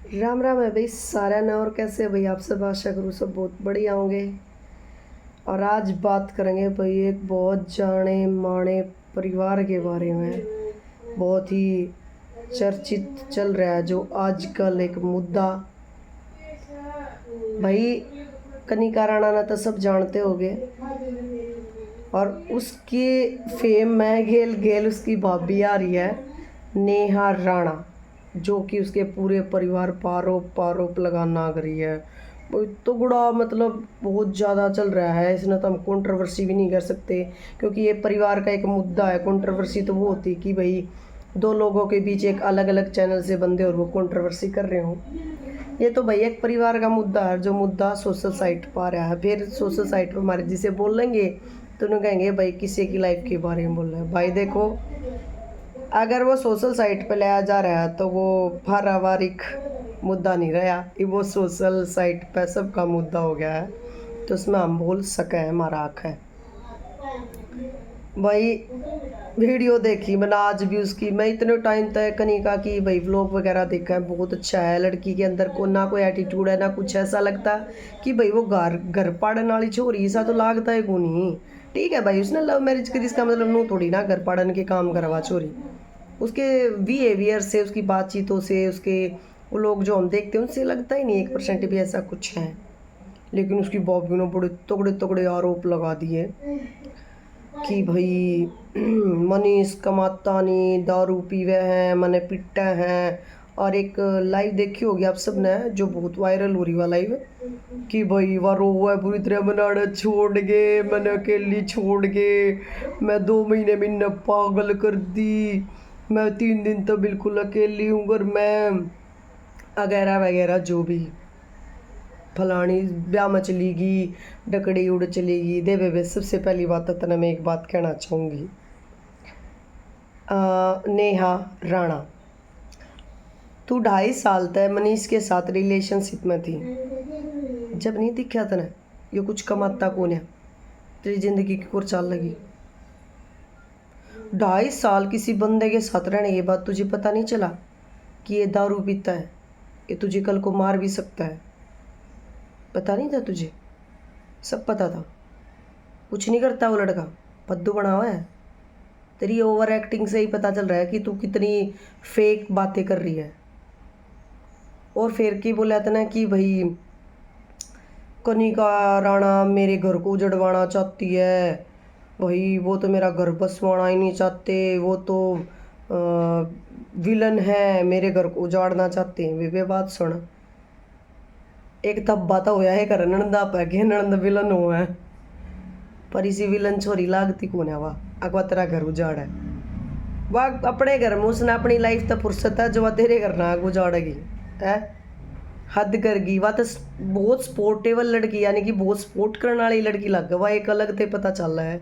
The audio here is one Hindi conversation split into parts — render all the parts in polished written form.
राम राम है भाई सारा ना। और कैसे है भाई आप सब? आशा करूँ सब बहुत बढ़िया होंगे। और आज बात करेंगे भाई एक बहुत जाने माने परिवार के बारे में। बहुत ही चर्चित चल रहा है जो आजकल एक मुद्दा भाई। कनिका राणा ना तो सब जानते होंगे। और उसके फेम में गेल गेल उसकी भाभी आ रही है नेहा राणा, जो कि उसके पूरे परिवार पर आरोप आरोप लगाना करी है। वो तो गुड़ा मतलब बहुत ज़्यादा चल रहा है। इसमें तो हम कंट्रोवर्सी भी नहीं कर सकते, क्योंकि ये परिवार का एक मुद्दा है। कंट्रोवर्सी तो वो होती कि भाई दो लोगों के बीच एक अलग अलग चैनल से बंदे और वो कंट्रोवर्सी कर रहे हों। ये तो भाई एक परिवार का मुद्दा है, जो मुद्दा सोशल साइट पर आ रहा है। फिर सोशल साइट पर हमारे जिसे बोलेंगे तो उन्हें कहेंगे भाई किसी की लाइफ के बारे में बोल रहे हैं। भाई देखो, अगर वो सोशल साइट पे लाया जा रहा है तो वो पारिवारिक मुद्दा नहीं रहा, ये वो सोशल साइट पे सबका मुद्दा हो गया है। तो उसमें हम बोल सके हमारा हक है। भाई वीडियो देखी मैंने आज भी उसकी। मैं इतने टाइम तक कनिका की भाई व्लॉग वगैरह देखा है, बहुत अच्छा है। लड़की के अंदर को ना कोई एटीट्यूड है ना कुछ। ऐसा लगता कि भाई वो घर घर पढ़ने वाली छोरी ऐसा तो लागता है को नहीं। ठीक है भाई, उसने लव मैरिज करी, इसका मतलब नू थोड़ी ना घर पढ़ने के काम करवा छोरी। उसके बिहेवियर से, उसकी बातचीतों से, उसके वो लोग जो हम देखते हैं उनसे लगता ही नहीं 1% भी ऐसा कुछ है। लेकिन उसकी बॉबी ने बड़े तगड़े तगड़े आरोप लगा दिए कि भाई मनीष कमाता नहीं, दारू पीवे हैं, मने पिट्टे हैं। और एक लाइव देखी होगी आप सब ने, जो बहुत वायरल हो रही हुआ लाइव, कि भाई वह रोवा है पूरी तरह, मनाड़ा छोड़ गए, मैंने अकेली छोड़ गए, मैं 2 महीने में न पागल कर दी, मैं 3 दिन तो बिल्कुल अकेली हूँ घर में, वगैरह वगैरह जो भी। फलानी ब्याह में चलेगी, डकड़ी उड़ चलेगी दे बे। सबसे पहली बात तो मैं एक बात कहना चाहूँगी, नेहा राणा, तू 2.5 साल तक मनीष के साथ रिलेशनशिप में थी। जब नहीं दिखा था ना ये कुछ कमाता कौन है, तेरी जिंदगी की कुछ चाल लगी। 2.5 साल किसी बंदे के साथ रहने के बाद तुझे पता नहीं चला कि ये दारू पीता है, ये तुझे कल को मार भी सकता है। पता नहीं था तुझे? सब पता था। कुछ नहीं करता वो लड़का, पद्दू बना हुआ है। तेरी ओवर एक्टिंग से ही पता चल रहा है कि तू कितनी फेक बातें कर रही है। और फिर की बोला था ना कि भाई कनिका राणा मेरे घर को उजड़वाना चाहती है, भाई वो तो मेरा घर बसवाना ही नहीं चाहते, वो तो विलन है, मेरे घर को उजाड़ना चाहते हैं। वे बात सुन, एक धब्बा तो होया है कर नणंदा पे के नणंद विलन हुआ है, पर इसी विलन छोरी लागती कौन है? वाह अगवा तेरा घर उजाड़ है। वाह अपने घर में उसने अपनी लाइफ तो फुर्सत है, जो वह तेरे घर ना आग उजाड़ेगी है। हद कर गई। वह तो बहुत स्पोर्टेबल लड़की, यानी कि बहुत सपोर्ट करने वाली लड़की लग गई। वह एक अलग थे पता चल रहा है,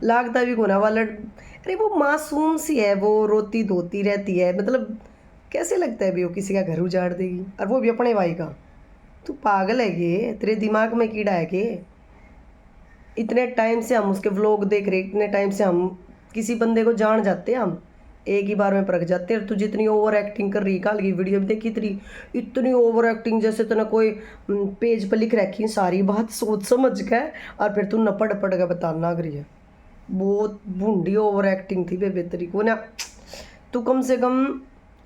लागता भी कोना वाला। अरे वो मासूम सी है, वो रोती धोती रहती है, मतलब कैसे लगता है भी वो किसी का घर उजाड़ देगी, और वो भी अपने भाई का। तू पागल है के? तेरे दिमाग में कीड़ा है के? इतने टाइम से हम उसके व्लॉग देख रहे, इतने टाइम से हम किसी बंदे को जान जाते हैं, हम एक ही बार में परख जाते हैं। तू जितनी ओवर एक्टिंग कर रही, कल की वीडियो में देखी तेरी इतनी ओवर एक्टिंग, जैसे तूने कोई पेज पर लिख रखी सारी बात सोच समझ के, और फिर तू नपड़ पड़ के बताना करी है। बहुत बूढ़ी ओवर एक्टिंग थी बेबे तेरी को ना। तू कम से कम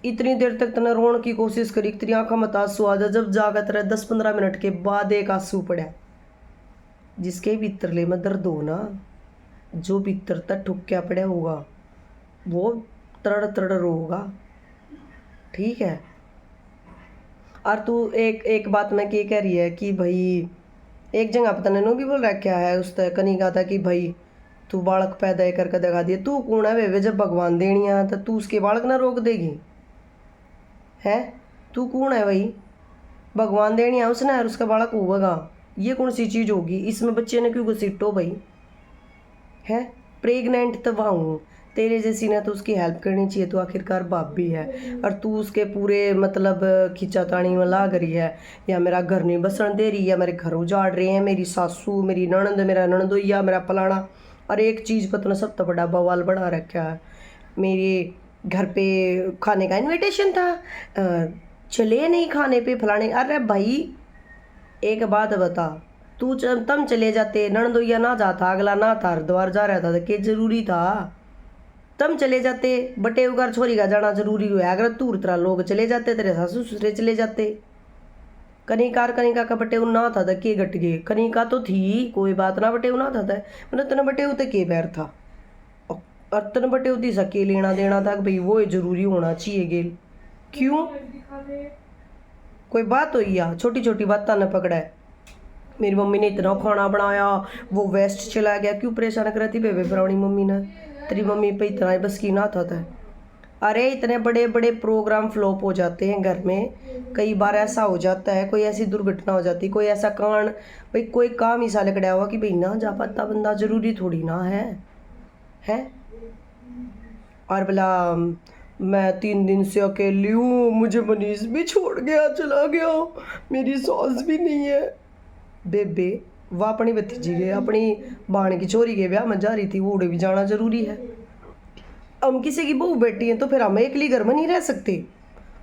इतनी देर तक तने रोने की कोशिश करी, तेरी आंखों में आंसू आ जा, जब जाकर तेरा 10-15 मिनट के बाद एक आंसू पड़ा। जिसके भीतरले में दर्द हो ना, जो भीतर तक ठुक्या पड़ा होगा वो तड़ तड़ रोगा। ठीक है? और तू एक एक बात में क्या कह रही है कि भाई एक जगह पता नहीं भी बोल रखा है उस तक कहीं कहा था कि भाई तू बालक पैदा करके दिखा दिए। तू कौन है वे? जब भगवान देनी है तो तू उसके बालक ना रोक देगी है? तू कौन है भाई? भगवान देनी है उसने और उसका बालक होगा, ये कौन सी चीज़ होगी? इसमें बच्चे ने क्यों घसीटो भाई है? प्रेग्नेंट तो वहाँ हूँ, तेरे जैसी ने तो उसकी हेल्प करनी चाहिए, तो आखिरकार बाप भी है। और तू उसके पूरे मतलब खींचातानी में लाग रही है, या मेरा घर नहीं बसन दे रही, या मेरे घर उजाड़ रहे हैं, मेरी सासू, मेरी ननंद, मेरा ननदोइया, मेरा फलाना। और एक चीज़ पर तूने सब तो बड़ा बवाल बना रखा है। मेरे घर पे खाने का इनविटेशन था, चले नहीं खाने पे फलाने। अरे भाई एक बात बता, तुम चले जाते, नणदोइया ना जाता, अगला ना था, हरिद्वार जा रहा था तो क्या जरूरी था? तुम चले जाते, बटे उगार छोरी का जाना जरूरी हुआ? अगर तू तरह लोग चले जाते, तेरे सासू ससुरे चले जाते, कनिकार कनिका का बटे ना था तो के घट गए? कनिका तो थी, कोई बात ना, बटे ना था मैंने तने बटे उते के बैर था, और तने बटे उती सके लेना देना था कि भाई वो जरूरी होना चाहिए गेल। क्यों? कोई बात हुई या छोटी छोटी बातें न पकड़ा है। मेरी मम्मी ने इतना खाना बनाया, वो वेस्ट चला गया, क्यों परेशान कर रही थी बेबे पुरानी मम्मी ने? तेरी मम्मी पे इतना ही बस की ना था। अरे इतने बड़े बड़े प्रोग्राम फ्लॉप हो जाते हैं घर में, कई बार ऐसा हो जाता है, कोई ऐसी दुर्घटना हो जाती, कोई ऐसा कांड, भाई कोई काम ही साले कड़ा हुआ कि भाई ना जा पाता बंदा, जरूरी थोड़ी ना है। और बोला मैं 3 दिन से अकेली हूँ, मुझे मनीष भी छोड़ गया, चला गया, मेरी सास भी नहीं है। बेबे वह अपनी भतीजी के, अपनी बाण की छोरी के ब्याह में जा रही थी, वो उड़े भी जाना जरूरी है। हम किसी की बहू बेटी हैं तो फिर हम अकेली घर में नहीं रह सकते।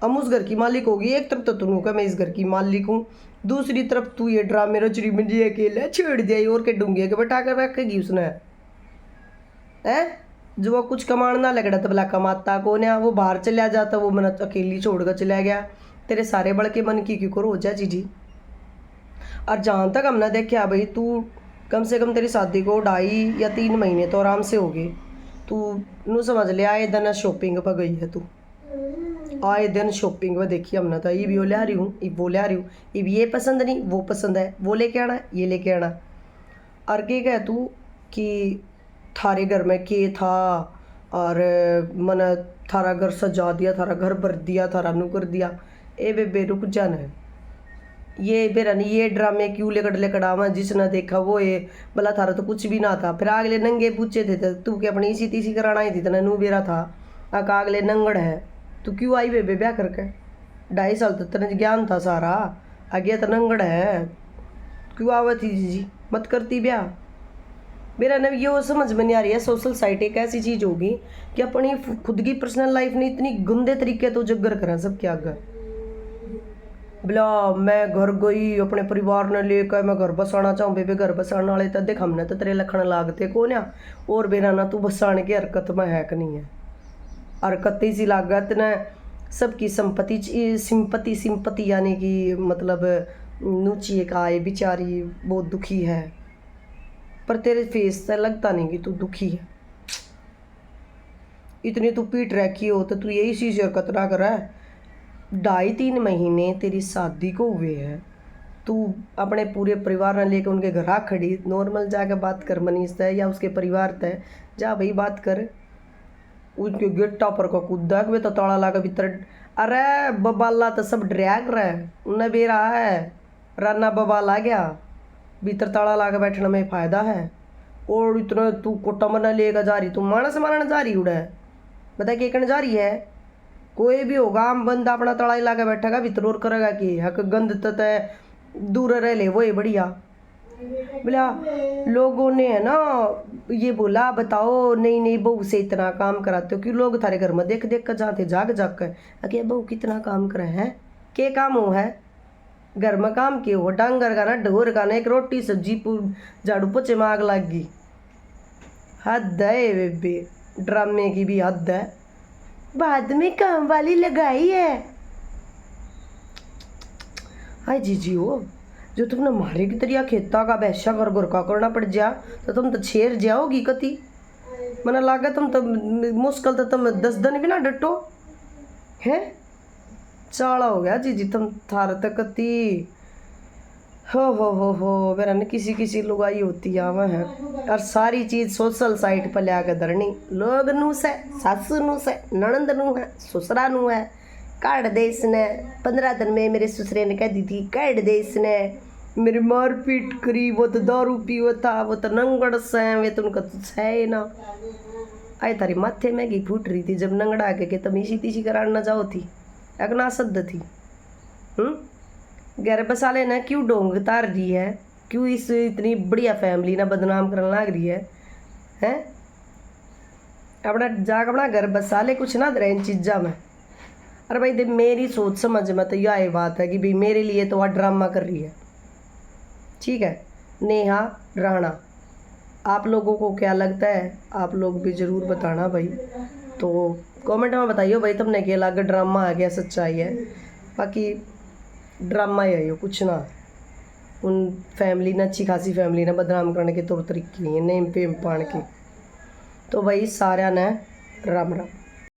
हम उस घर की मालिक होगी, एक तरफ तो तुम का मैं इस घर की मालिक हूँ, दूसरी तरफ तू ये ड्रामे रचरी में जी अकेले छेड़ दिया और के डूंगे के बैठा कर रखेगी उसने है। जो वो कुछ कमाण ना लगड़ा तो भला कमाता कौन है? वो बाहर चला जाता, वो मन अकेली छोड़कर चला गया। तेरे सारे बड़ के मन की क्यों करो जा जी। और जहाँ तक हमने देखा भाई, तू कम से कम तेरी शादी को 2.5 या 3 महीने तो आराम से हो गए। तू नू समझ ले आए दिन शॉपिंग पर गई है, तू आए दिन शॉपिंग पर देखी हमने तो, ये भी वो ला रही हूँ, ये वो ला रही हूँ, ये पसंद नहीं वो पसंद है, वो लेके आना ये लेके आना। और क्या कह तू कि थारे घर में के था, और मन थारा घर सजा दिया, थारा घर भर दिया, थारा नू कर दिया। ए बेबे रुक जाना है, ये बेरा नहीं, ये ड्रामे क्यों लेकड़ आवा? जिसने देखा वो ये भला थारा तो कुछ भी ना था। फिर अगले नंगे पूछे थे तू के अपनी इसी तीसी कराना ही थी, तना नू बेरा था आका अगले नंगड़ है, तू क्यों आई बेबे ब्याह करके? 2.5 साल तक तेने ज्ञान था सारा, आगे तो नंगड़ है, क्यों आवा थी जी? मत करती ब्याह। मेरा ना ये वो समझ में नहीं आ रही है, सोशल साइट एक ऐसी चीज़ होगी कि अपनी खुद की पर्सनल लाइफ ने इतनी गंदे तरीके तो जग्गर करें सबके आगे। बोला मैं घर गई अपने परिवार ने लेकर, मैं घर बसाना चाहूँ बेबे, घर बसाने वाले तो देख हमने तो तेरे लखन लागते कौन आ, और बेरा ना तू बसाने की हरकत में है कि नहीं है? हरकत इसी लागत ने सबकी सिंपति यानी कि मतलब नूची एक आए बेचारी बहुत दुखी है, पर तेरे फेस से लगता नहीं कि तू दुखी है। इतनी तू पीट रखी हो तो तू यही चीज़ हरकत ना कर। 2.5-3 महीने तेरी शादी को हुए हैं, तू अपने पूरे परिवार ने लेकर उनके घर आ खड़ी, नॉर्मल जाकर बात कर मनीष तय या उसके परिवार तय, जा भाई बात कर। उनके गेटा पर का कूदा वे तो ताला लगा भीतर, अरे बबाला तो सब ड्रैग रहा है उन्हें बेरा है, राना बबाल आ गया भीतर ताला ला के बैठने में फ़ायदा है। और इतना तू कोटा मना लेकर जा रही, तू मानस मारने जा रही उड़ा बता के कन जा रही है? कोई भी होगा आम बंदा अपना तड़ा ला के बैठेगा भीतर और करेगा कि हक गंद तय दूर रह ले, वो ही बढ़िया। बोला लोगों ने है ना ये बोला बताओ नहीं नहीं बहू से इतना काम कराते हो, क्यों लोग थारे घर में देख देख कर जाते जाग जाग कर, अके बहू कितना काम करे है, के काम हो है घर में? काम के हो डांगर का ना ढोर का ना, एक रोटी सब्जी झाड़ू पोछे में आग लग गई। हद है बेबे, ड्रामे की भी हद है। बाद में काम वाली लगाई है, हाय जीजी हो जो तुमने मारे की तरिया खेता का बैशा कर घर का करना पड़ जा तो तुम तो छेर जाओगी कति, मना लागा तुम तो मुश्किल तो तुम 10 दिन भी ना डटो है। चाला हो गया जीजी तुम थार तक कति हो मेरा न किसी किसी लुगाई होती है वह है। और सारी चीज़ सोशल साइट पर लिया के धरनी, लोग नू से सासू नू से ननंद नू है ससुरा नू है, काट दे इसने 15 दिन में मेरे ससुरे ने कह दी थी काट दे इसने, मेरी मारपीट करी, वो तो दारू पीवा था, वो तो नंगड़ से वे तो उनका तो है ना। आए तारी माथे में घी फूट रही थी जब नंगड़ा के तुम इसी तीसी करान ना जाओ थी, अगना सद थी। घर बसाले ना क्यों डोंग तार रही है, क्यों इस इतनी बढ़िया फैमिली ना बदनाम करने लग रही है हैं? अपना जाग अपना घर बसा ले, कुछ ना रहे इन चीज़ा में। अरे भाई देख, मेरी सोच समझ में तो यह बात है कि भाई मेरे लिए तो वह ड्रामा कर रही है, ठीक है। नेहा राणा, आप लोगों को क्या लगता है, आप लोग भी ज़रूर बताना भाई। तो कमेंट में बताइए भाई, तुमने क्या लगा, ड्रामा है क्या सच्चाई है। बाकी ड्रामा ही है यो, कुछ ना। उन फैमिली ने, अच्छी खासी फैमिली ने बदनाम करने के तौर तरीके नहीं है, नेम फेम पाने के। तो भाई सारा ने राम राम।